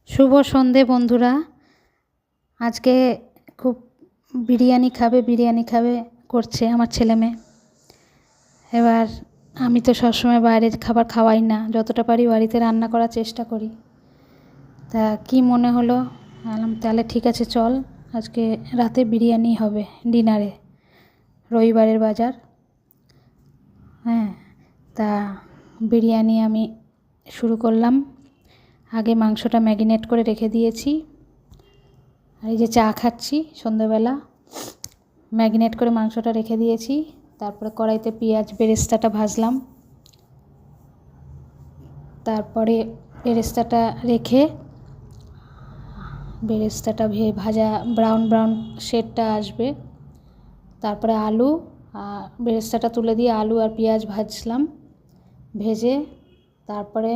শুভ সন্ধে বন্ধুরা। আজকে খুব বিরিয়ানি খাবে করছে আমার ছেলে মেয়ে। এবার আমি তো সবসময় বাইরের খাবার খাওয়াই না, যতটা পারি বাড়িতে রান্না করার চেষ্টা করি। তা কি মনে হলো, বললাম তাহলে ঠিক আছে চল, আজকে রাতে বিরিয়ানি হবে ডিনারে, রবিবারের বাজার। হ্যাঁ, তা বিরিয়ানি আমি শুরু করলাম। আগে মাংসটা ম্যারিনেট করে রেখে দিয়েছি। আর এই যে চা খাচ্ছি সন্ধ্যাবেলা, ম্যারিনেট করে মাংসটা রেখে দিয়েছি। তারপরে কড়াইতে পেঁয়াজ বেরেস্তাটা ভাজলাম। তারপরে বেরেস্তাটা রেখে বেরেস্তাটা ভাজা ব্রাউন শেডটা আসবে, তারপরে আলু বেরেস্তাটা তুলে দিয়ে আলু আর পেঁয়াজ ভাজলাম। ভেজে তারপরে